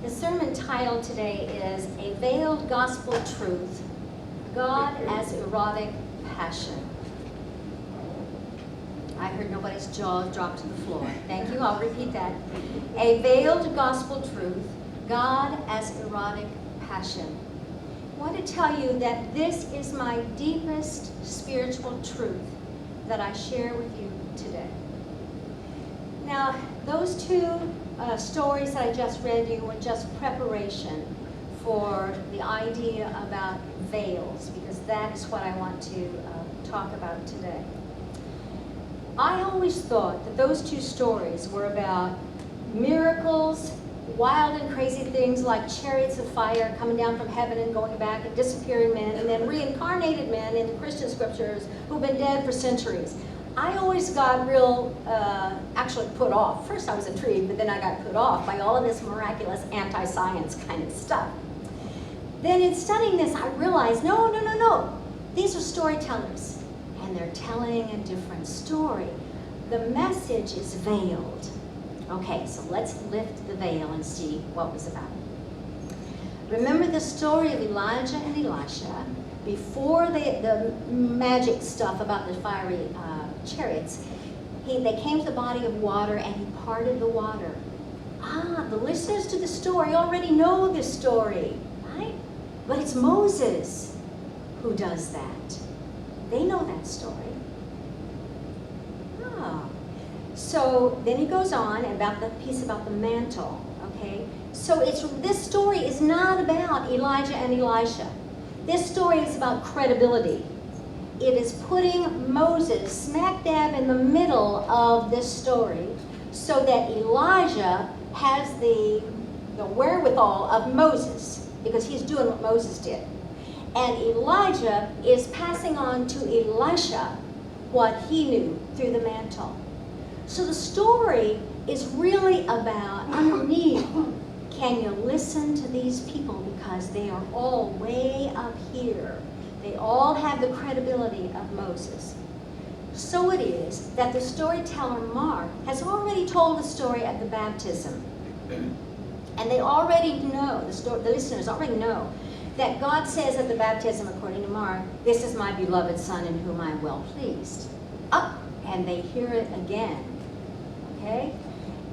The sermon title today is A Veiled Gospel Truth, God as Erotic Passion. I heard nobody's jaw drop to the floor. Thank you, I'll repeat that. A Veiled Gospel Truth, God as Erotic Passion. I want to tell you that this is my deepest spiritual truth that I share with you today. Now, those two stories that I just read you were just preparation for the idea about veils, because that is what I want to talk about today. I always thought that those two stories were about miracles, wild and crazy things like chariots of fire coming down from heaven and going back, and disappearing men, and then reincarnated men in the Christian scriptures who've been dead for centuries. I always got real, actually put off. First I was intrigued, but then I got put off by all of this miraculous anti-science kind of stuff. Then in studying this, I realized, no. These are storytellers, and they're telling a different story. The message is veiled. Okay, so let's lift the veil and see what it was about. Remember the story of Elijah and Elisha? Before the magic stuff about the fiery chariots, they came to the body of water and he parted the water. The listeners to the story already know this story, right? But it's Moses who does that. They know that story. So then he goes on about the piece about the mantle, okay? So this story is not about Elijah and Elisha. This story is about credibility. It is putting Moses smack dab in the middle of this story so that Elijah has the wherewithal of Moses, because he's doing what Moses did. And Elijah is passing on to Elisha what he knew through the mantle. So the story is really about, underneath, can you listen to these people, because they are all way up here. They all have the credibility of Moses. So it is that the storyteller Mark has already told the story of the baptism. And they already know, the listeners already know, that God says at the baptism, according to Mark, "This is my beloved Son in whom I am well pleased." And they hear it again. Okay?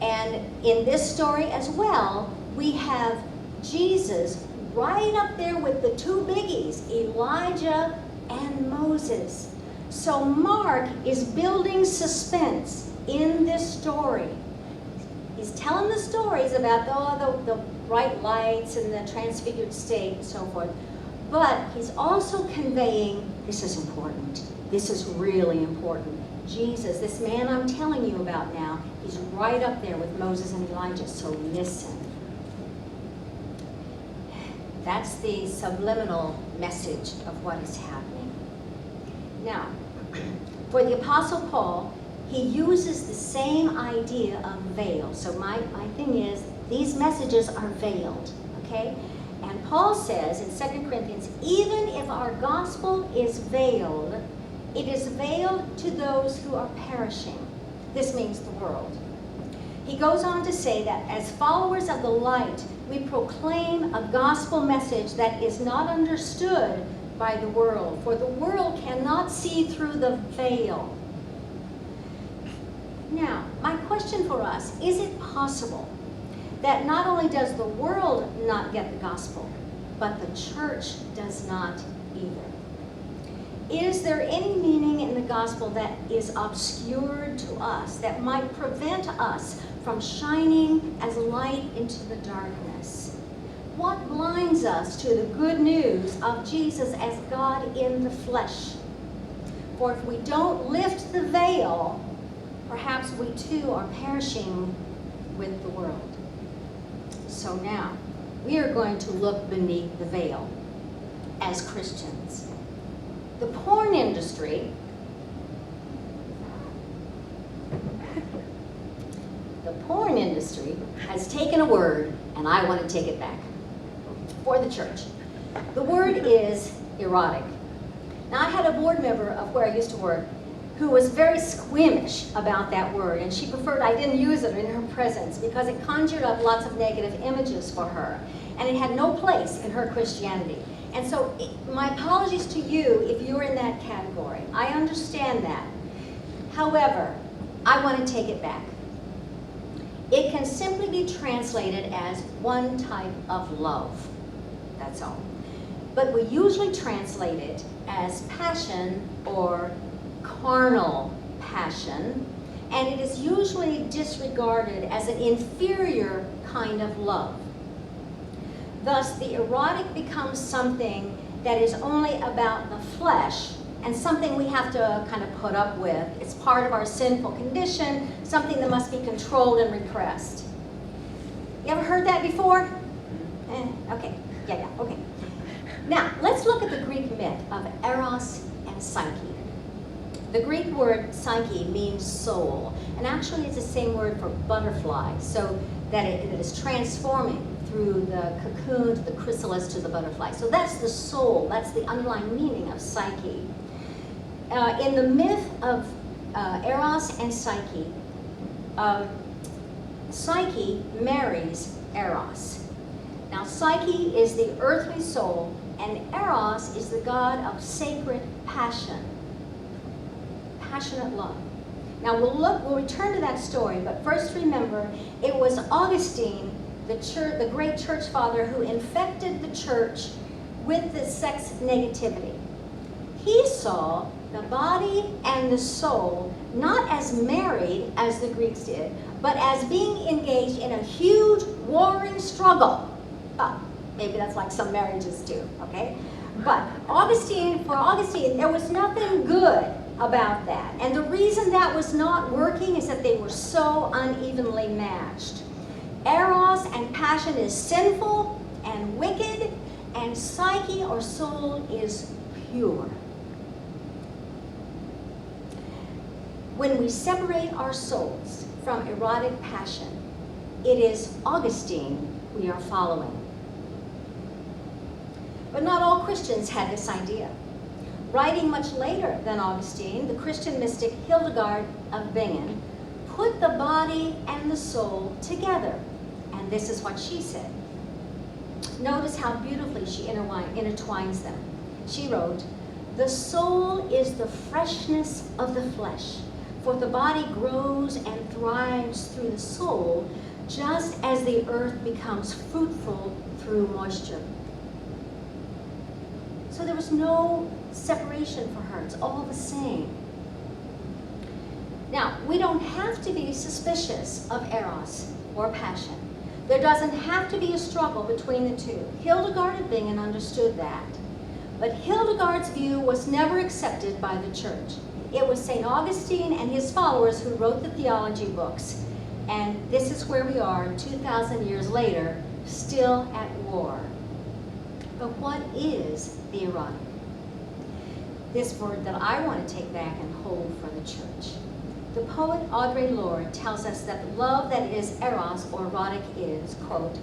And in this story as well, we have Jesus right up there with the two biggies, Elijah and Moses. So Mark is building suspense in this story. He's telling the stories about the bright lights and the transfigured state and so forth. But he's also conveying, this is important. This is really important. Jesus, this man I'm telling you about now, he's right up there with Moses and Elijah, so listen. That's the subliminal message of what is happening. Now, for the Apostle Paul, he uses the same idea of veil. So my thing is, these messages are veiled, okay? And Paul says in 2 Corinthians, even if our gospel is veiled, it is veiled to those who are perishing. This means the world. He goes on to say that as followers of the light, we proclaim a gospel message that is not understood by the world, for the world cannot see through the veil. Now, my question for us, is it possible that not only does the world not get the gospel, but the church does not either? Is there any meaning in the gospel that is obscured to us, that might prevent us from shining as light into the darkness? What blinds us to the good news of Jesus as God in the flesh? For if we don't lift the veil, perhaps we too are perishing with the world. So now, we are going to look beneath the veil as Christians. The porn industry has taken a word, and I want to take it back for the church. The word is erotic. Now, I had a board member of where I used to work who was very squeamish about that word, and she preferred I didn't use it in her presence because it conjured up lots of negative images for her, and it had no place in her Christianity. And so my apologies to you if you're in that category. I understand that. However, I want to take it back. It can simply be translated as one type of love. That's all. But we usually translate it as passion or carnal passion, and it is usually disregarded as an inferior kind of love. Thus, the erotic becomes something that is only about the flesh and something we have to kind of put up with. It's part of our sinful condition, something that must be controlled and repressed. You ever heard that before? Okay, okay. Now, let's look at the Greek myth of Eros and Psyche. The Greek word psyche means soul, and actually it's the same word for butterfly, so that it is transforming through the cocoon to the chrysalis to the butterfly. So that's the soul, that's the underlying meaning of psyche. In the myth of Eros and Psyche, Psyche marries Eros. Now Psyche is the earthly soul, and Eros is the god of sacred passion, passionate love. Now we'll return to that story, but first remember, it was Augustine, the great church father, who infected the church with the sex negativity. He saw the body and the soul not as married as the Greeks did, but as being engaged in a huge warring struggle. Well, maybe that's like some marriages do, okay? But for Augustine, there was nothing good about that. And the reason that was not working is that they were so unevenly matched. Eros and passion is sinful and wicked, and psyche or soul is pure. When we separate our souls from erotic passion, it is Augustine we are following. But not all Christians had this idea. Writing much later than Augustine, the Christian mystic Hildegard of Bingen put the body and the soul together. And this is what she said. Notice how beautifully she intertwines them. She wrote, "The soul is the freshness of the flesh, for the body grows and thrives through the soul, just as the earth becomes fruitful through moisture." So there was no separation for her. It's all the same. Now, we don't have to be suspicious of Eros or passion. There doesn't have to be a struggle between the two. Hildegard of Bingen understood that. But Hildegard's view was never accepted by the church. It was St. Augustine and his followers who wrote the theology books. And this is where we are 2,000 years later, still at war. But what is the erotic? This word that I want to take back and hold for the church. The poet Audre Lorde tells us that love that is eros or erotic is, quote,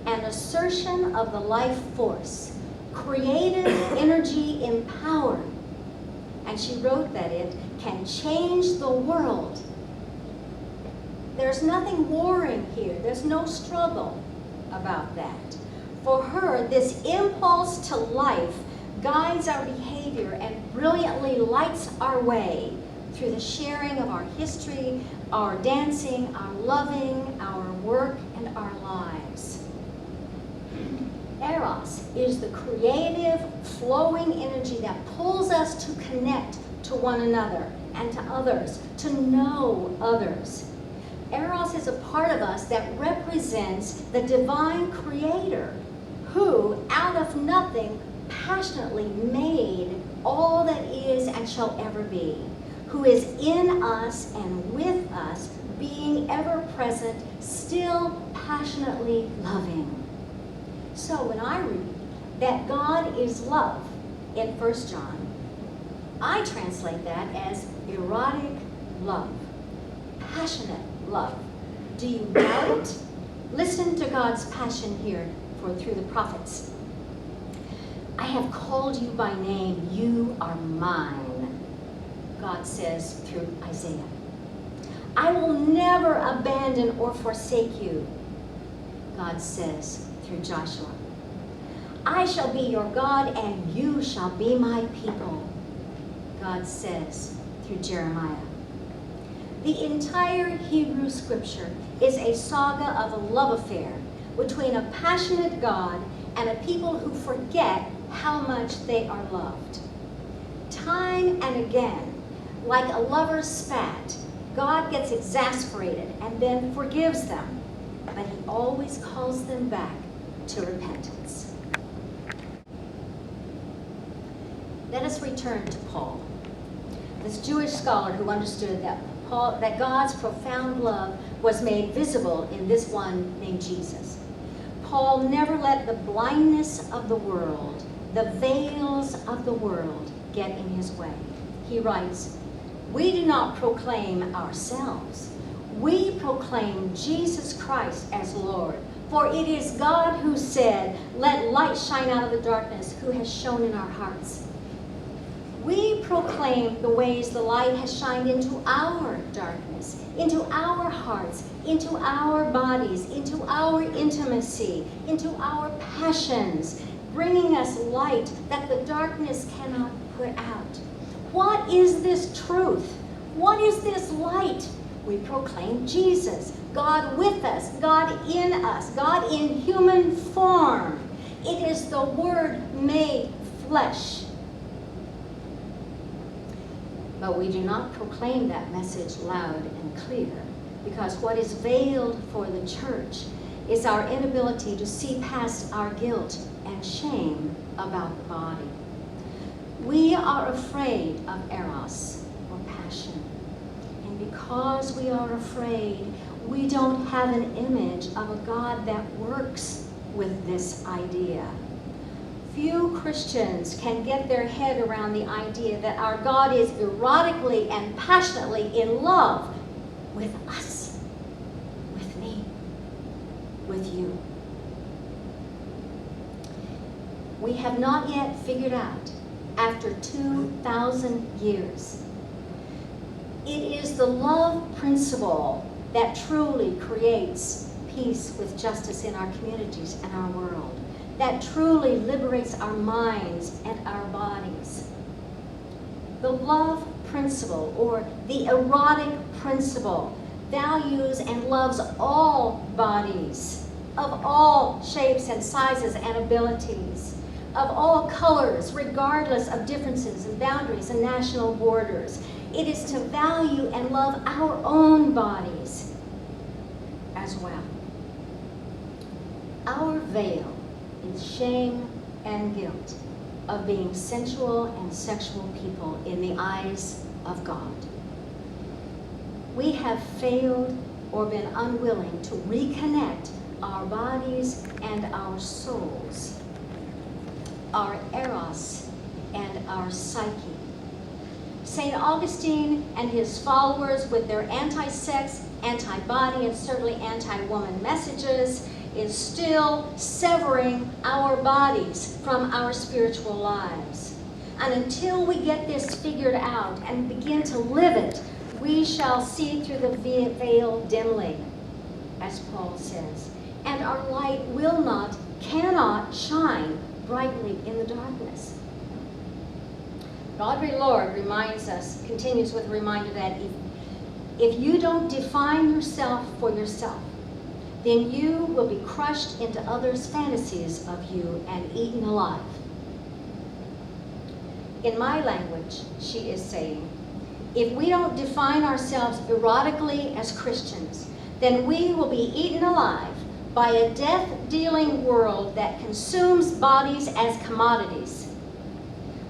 an assertion of the life force, creative energy empowered. And she wrote that it can change the world. There's nothing warring here. There's no struggle about that. For her, this impulse to life guides our behavior and brilliantly lights our way through the sharing of our history, our dancing, our loving, our work, and our lives. Eros is the creative, flowing energy that pulls us to connect to one another and to others, to know others. Eros is a part of us that represents the divine creator who, out of nothing, passionately made all that is and shall ever be, who is in us and with us, being ever present, still passionately loving. So when I read that God is love in 1 John, I translate that as erotic love, passionate love. Do you know it? Listen to God's passion here through the prophets. I have called you by name, you are mine. God says through Isaiah. I will never abandon or forsake you, God says through Joshua. I shall be your God and you shall be my people, God says through Jeremiah. The entire Hebrew scripture is a saga of a love affair between a passionate God and a people who forget how much they are loved. Time and again, like a lover's spat, God gets exasperated and then forgives them, but he always calls them back to repentance. Let us return to Paul, this Jewish scholar who understood that God's profound love was made visible in this one named Jesus. Paul never let the blindness of the world, the veils of the world, get in his way. He writes, we do not proclaim ourselves. We proclaim Jesus Christ as Lord. For it is God who said, let light shine out of the darkness, who has shone in our hearts. We proclaim the ways the light has shined into our darkness, into our hearts, into our bodies, into our intimacy, into our passions, bringing us light that the darkness cannot put out. What is this truth? What is this light? We proclaim Jesus, God with us, God in us, God in human form. It is the Word made flesh. But we do not proclaim that message loud and clear, because what is veiled for the church is our inability to see past our guilt and shame about the body. We are afraid of Eros, or passion. And because we are afraid, we don't have an image of a God that works with this idea. Few Christians can get their head around the idea that our God is erotically and passionately in love with us, with me, with you. We have not yet figured out, after 2,000 years, it is the love principle that truly creates peace with justice in our communities and our world, that truly liberates our minds and our bodies. The love principle, or the erotic principle, values and loves all bodies, of all shapes and sizes and abilities, of all colors, regardless of differences and boundaries and national borders. It is to value and love our own bodies as well. Our veil is shame and guilt of being sensual and sexual people in the eyes of God. We have failed or been unwilling to reconnect our bodies and our souls, our eros and our psyche. St. Augustine and his followers, with their anti-sex, anti-body, and certainly anti-woman messages, is still severing our bodies from our spiritual lives. And until we get this figured out and begin to live it, we shall see through the veil dimly, as Paul says, and our light cannot shine brightly in the darkness. Audre Lorde continues with a reminder that if you don't define yourself for yourself, then you will be crushed into others' fantasies of you and eaten alive. In my language, she is saying, if we don't define ourselves erotically as Christians, then we will be eaten alive by a death-dealing world that consumes bodies as commodities,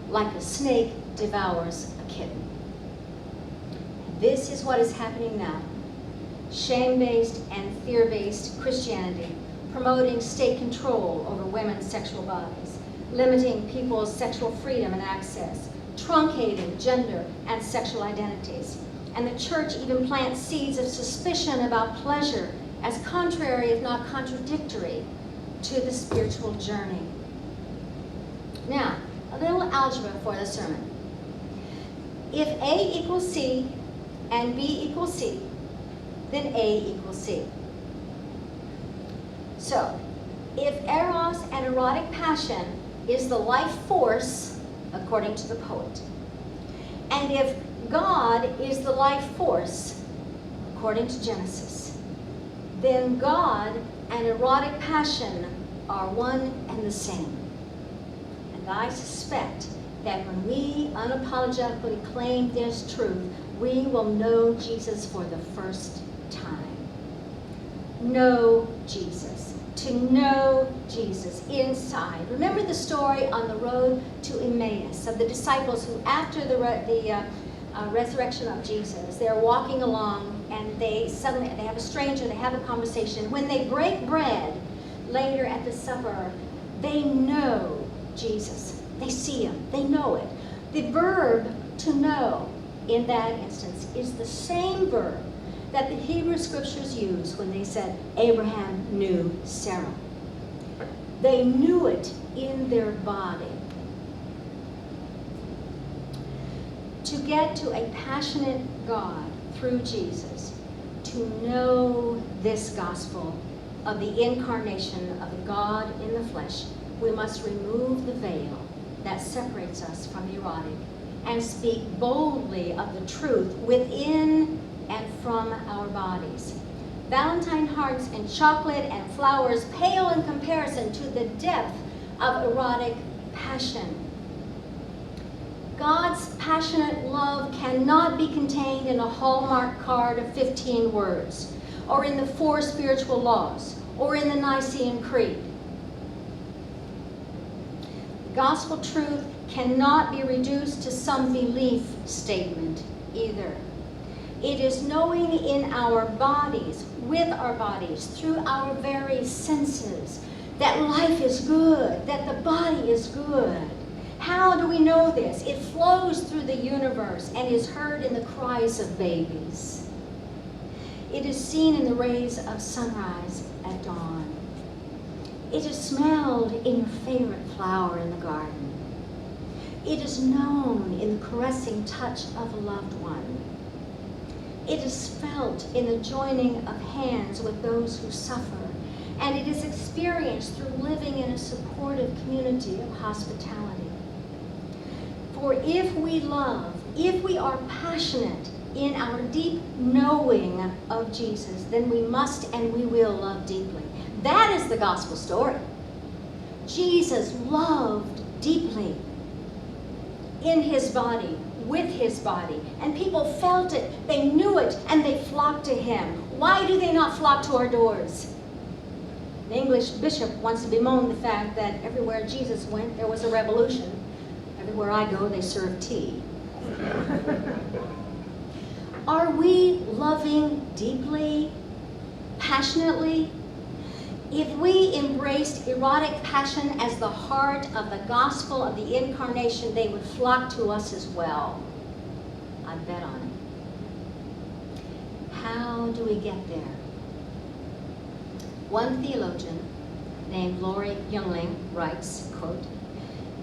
like a snake devours a kitten. This is what is happening now. Shame-based and fear-based Christianity, promoting state control over women's sexual bodies, limiting people's sexual freedom and access, truncating gender and sexual identities. And the church even plants seeds of suspicion about pleasure as contrary, if not contradictory, to the spiritual journey. Now, a little algebra for the sermon. If A equals C and B equals C, then A equals C. So, if Eros and erotic passion is the life force, according to the poet, and if God is the life force, according to Genesis, then God and erotic passion are one and the same. And I suspect that when we unapologetically claim this truth, we will know Jesus for the first time. Know Jesus. To know Jesus inside. Remember the story on the road to Emmaus of the disciples who, after the resurrection of Jesus, they're walking along and they have a stranger, they have a conversation. When they break bread later at the supper, they know Jesus. They see him. They know it. The verb to know in that instance is the same verb that the Hebrew scriptures use when they said Abraham knew Sarah. They knew it in their body. To get to a passionate God through Jesus, to know this gospel of the incarnation of the God in the flesh, we must remove the veil that separates us from the erotic and speak boldly of the truth within and from our bodies. Valentine hearts and chocolate and flowers pale in comparison to the depth of erotic passion. God's passionate love cannot be contained in a Hallmark card of 15 words, or in the 4 spiritual laws, or in the Nicene Creed. Gospel truth cannot be reduced to some belief statement either. It is knowing in our bodies, with our bodies, through our very senses, that life is good, that the body is good. How do we know this? It flows through the universe and is heard in the cries of babies. It is seen in the rays of sunrise at dawn. It is smelled in your favorite flower in the garden. It is known in the caressing touch of a loved one. It is felt in the joining of hands with those who suffer, and it is experienced through living in a supportive community of hospitality. For if we love, if we are passionate in our deep knowing of Jesus, then we must and we will love deeply. That is the gospel story. Jesus loved deeply in his body, with his body, and people felt it, they knew it, and they flocked to him. Why do they not flock to our doors? The English bishop wants to bemoan the fact that everywhere Jesus went, there was a revolution. Everywhere I go, they serve tea. Are we loving deeply, passionately? If we embraced erotic passion as the heart of the gospel of the incarnation, they would flock to us as well. I bet on it. How do we get there? One theologian named Lori Youngling writes, quote,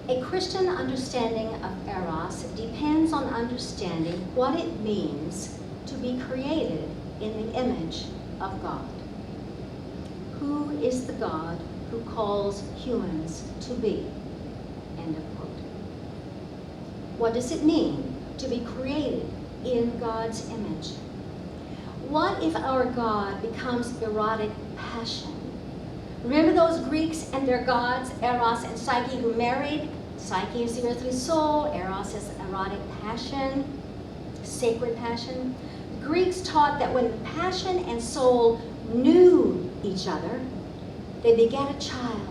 "A Christian understanding of Eros depends on understanding what it means to be created in the image of God. Who is the God who calls humans to be?" End of quote. What does it mean to be created in God's image? What if our God becomes erotic passion? Remember those Greeks and their gods, Eros and Psyche, who married? Psyche is the earthly soul, Eros is erotic passion, sacred passion. The Greeks taught that when the passion and soul knew each other, they begat a child.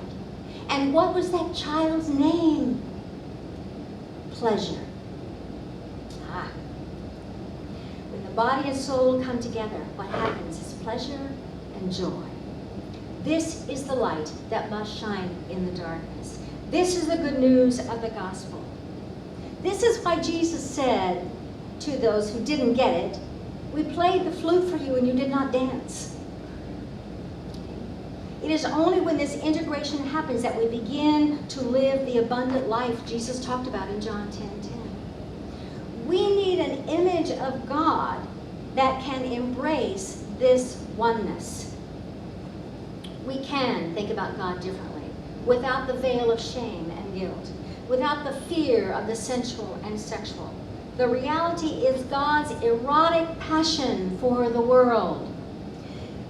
And what was that child's name? Pleasure. When the body and soul come together, what happens is pleasure and joy. This is the light that must shine in the darkness. This is the good news of the gospel. This is why Jesus said to those who didn't get it, "We played the flute for you and you did not dance." It is only when this integration happens that we begin to live the abundant life Jesus talked about in John 10:10. We need an image of God that can embrace this oneness. We can think about God differently, without the veil of shame and guilt, without the fear of the sensual and sexual. The reality is God's erotic passion for the world.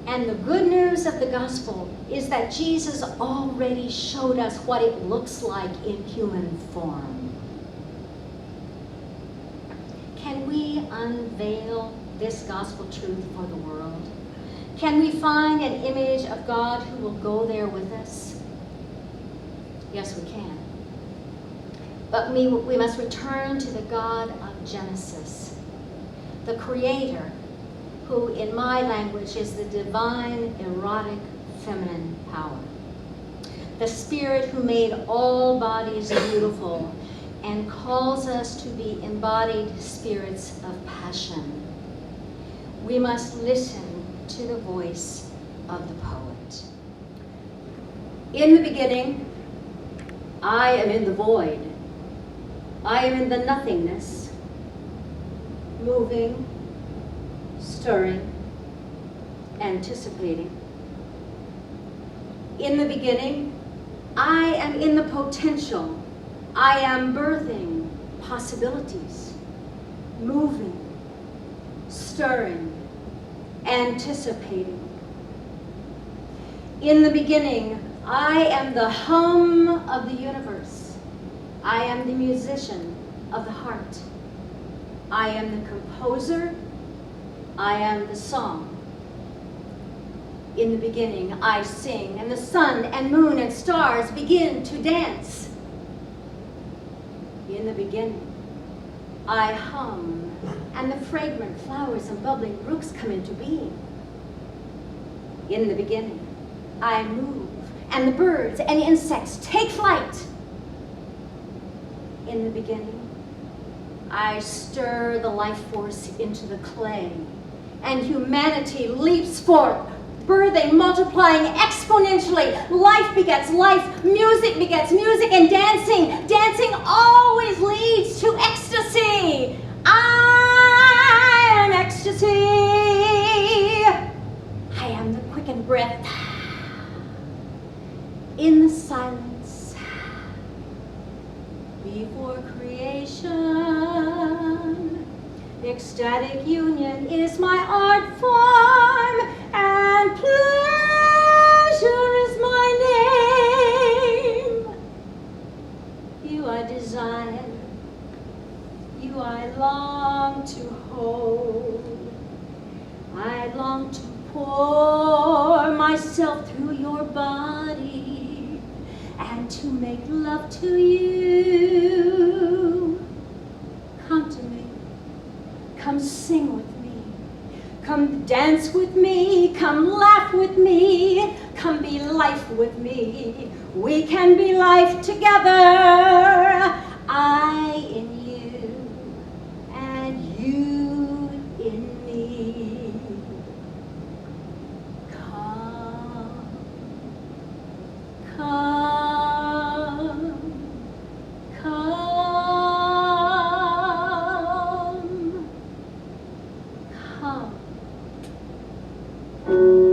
And the good news of the gospel is that Jesus already showed us what it looks like in human form. Can we unveil this gospel truth for the world? Can we find an image of God who will go there with us? Yes, we can. But we must return to the God of Genesis, the Creator, who in my language is the divine, erotic, feminine power. The Spirit who made all bodies beautiful and calls us to be embodied spirits of passion. We must listen to the voice of the poet. In the beginning, I am in the void. I am in the nothingness, moving, stirring, anticipating. In the beginning, I am in the potential. I am birthing possibilities, moving, stirring, anticipating. In the beginning, I am the hum of the universe. I am the musician of the heart. I am the composer. I am the song. In the beginning, I sing, and the sun and moon and stars begin to dance. In the beginning, I hum, and the fragrant flowers and bubbling brooks come into being. In the beginning, I move, and the birds and insects take flight. In the beginning, I stir the life force into the clay, and humanity leaps forth, birthing, multiplying exponentially. Life begets life, music begets music, and dancing always leads to ecstasy. I am ecstasy. I am the quickened breath. In the silence, before creation, ecstatic union is my art form, and pleasure is my name. You I desire, you I long to hold. I long to pour myself through your body and to make love to you. Come to me. Come sing with me. Come dance with me. Come laugh with me. Come be life with me. We can be life together. I in you and you in me. Come, come, come, come.